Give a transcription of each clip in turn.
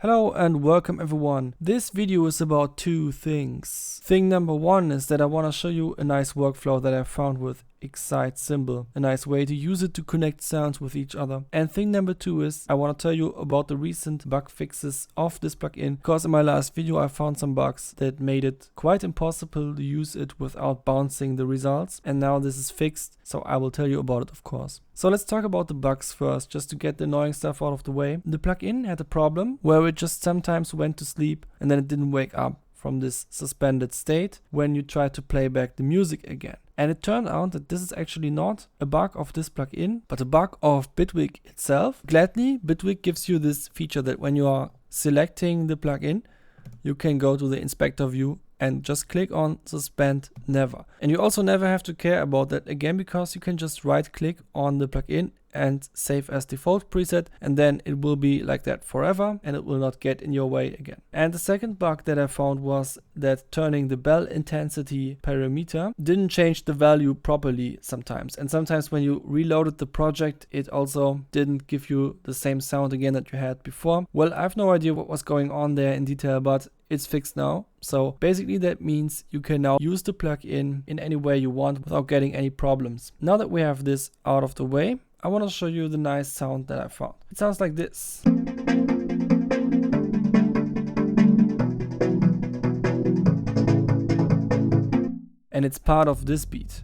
Hello and welcome everyone. This video is about two things. Thing number one is that I want to show you a nice workflow that I found with Excite Cymbal, a nice way to use it to connect sounds with each other. And thing number two is I want to tell you about the recent bug fixes of this plugin, because in my last video I found some bugs that made it quite impossible to use it without bouncing the results, and now this is fixed, so I will tell you about it, of course. So let's talk about the bugs first, just to get the annoying stuff out of the way. The plugin had a problem where it just sometimes went to sleep and then it didn't wake up from this suspended state when you try to play back the music again. And it turned out that this is actually not a bug of this plugin, but a bug of Bitwig itself. Gladly, Bitwig gives you this feature that when you are selecting the plugin, you can go to the inspector view and just click on suspend never. And you also never have to care about that again, because you can just right click on the plugin and save as default preset, and then it will be like that forever and it will not get in your way again. And the second bug that I found was that turning the bell intensity parameter didn't change the value properly sometimes, and sometimes when you reloaded the project it also didn't give you the same sound again that you had before. Well, I have no idea what was going on there in detail, but it's fixed now. So basically that means you can now use the plugin in any way you want without getting any problems. Now that we have this out of the way, I want to show you the nice sound that I found. It sounds like this. And it's part of this beat.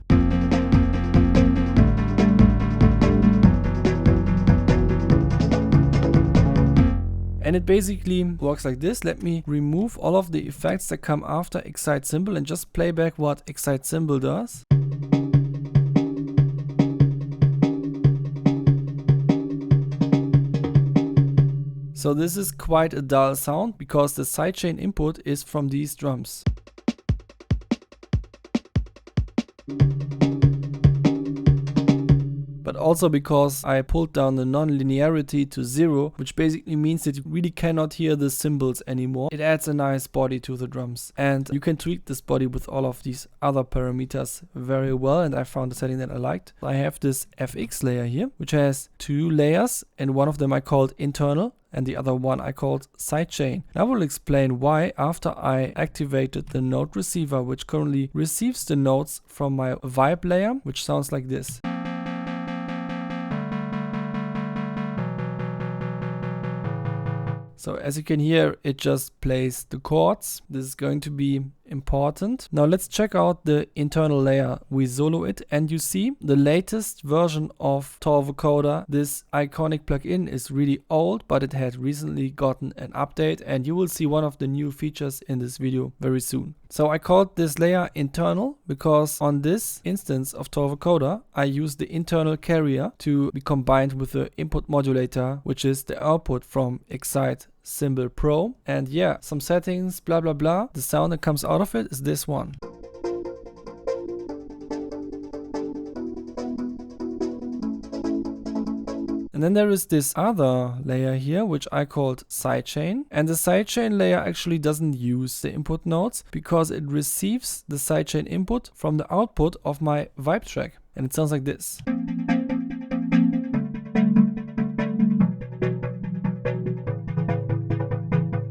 And it basically works like this. Let me remove all of the effects that come after Excite Cymbal and just play back what Excite Cymbal does. So this is quite a dull sound because the sidechain input is from these drums. But also because I pulled down the non-linearity to 0, which basically means that you really cannot hear the cymbals anymore. It adds a nice body to the drums, and you can tweak this body with all of these other parameters very well, and I found a setting that I liked. I have this FX layer here, which has two layers, and one of them I called internal and the other one I called Sidechain. I will explain why after I activated the note receiver, which currently receives the notes from my vibe layer, which sounds like this. So as you can hear, it just plays the chords. This is going to be important. Now let's check out the internal layer. We solo it and you see the latest version of TAL Vocoder. This iconic plugin is really old, but it had recently gotten an update, and you will see one of the new features in this video very soon. So I called this layer internal because on this instance of TAL Vocoder, I use the internal carrier to be combined with the input modulator, which is the output from Excite Cymbal Pro. And yeah, some settings, blah blah blah. The sound that comes out of it is this one. And then there is this other layer here, which I called Sidechain. And the Sidechain layer actually doesn't use the input notes because it receives the Sidechain input from the output of my vibe track. And it sounds like this.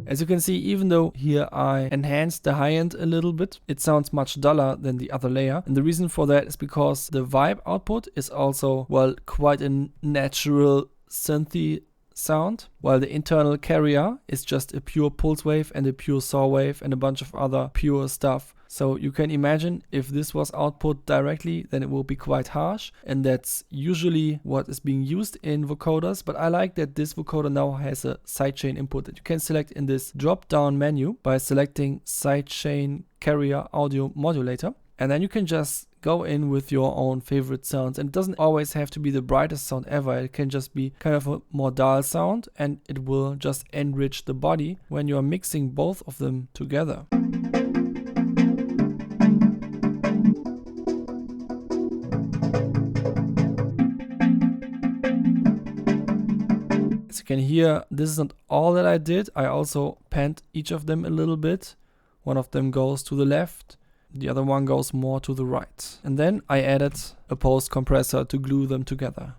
As you can see, even though here I enhanced the high end a little bit, it sounds much duller than the other layer. And the reason for that is because the vibe output is also, well, quite a natural synthy sound, while the internal carrier is just a pure pulse wave and a pure saw wave and a bunch of other pure stuff. So you can imagine if this was output directly, then it will be quite harsh, and that's usually what is being used in vocoders. But I like that this vocoder now has a sidechain input that you can select in this drop down menu by selecting Sidechain Carrier Audio Modulator, and then you can just go in with your own favorite sounds. And it doesn't always have to be the brightest sound ever. It can just be kind of a more dull sound, and it will just enrich the body when you are mixing both of them together. As you can hear, this is not all that I did. I also panned each of them a little bit. One of them goes to the left, the other one goes more to the right. And then I added a post compressor to glue them together.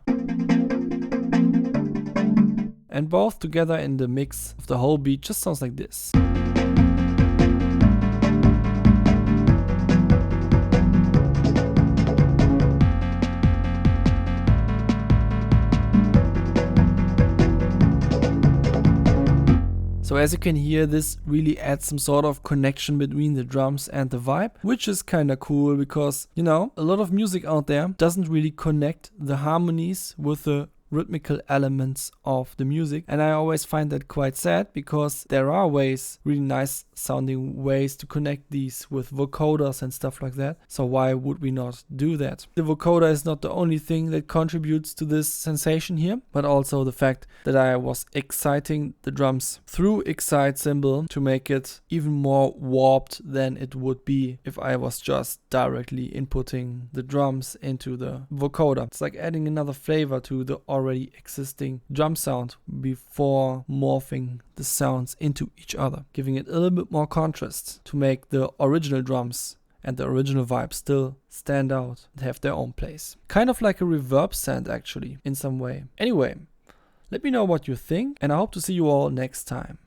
and both together in the mix of the whole beat just sounds like this. So as you can hear, this really adds some sort of connection between the drums and the vibe, which is kinda cool because, you know, a lot of music out there doesn't really connect the harmonies with the rhythmical elements of the music, and I always find that quite sad because there are ways, really nice sounding ways to connect these with vocoders and stuff like that. So why would we not do that? The vocoder is not the only thing that contributes to this sensation here, but also the fact that I was exciting the drums through Excite Cymbal to make it even more warped than it would be if I was just directly inputting the drums into the vocoder. It's like adding another flavor to the already existing drum sound before morphing the sounds into each other, giving it a little bit more contrast to make the original drums and the original vibe still stand out and have their own place. Kind of like a reverb sand actually, in some way. Anyway, let me know what you think, and I hope to see you all next time.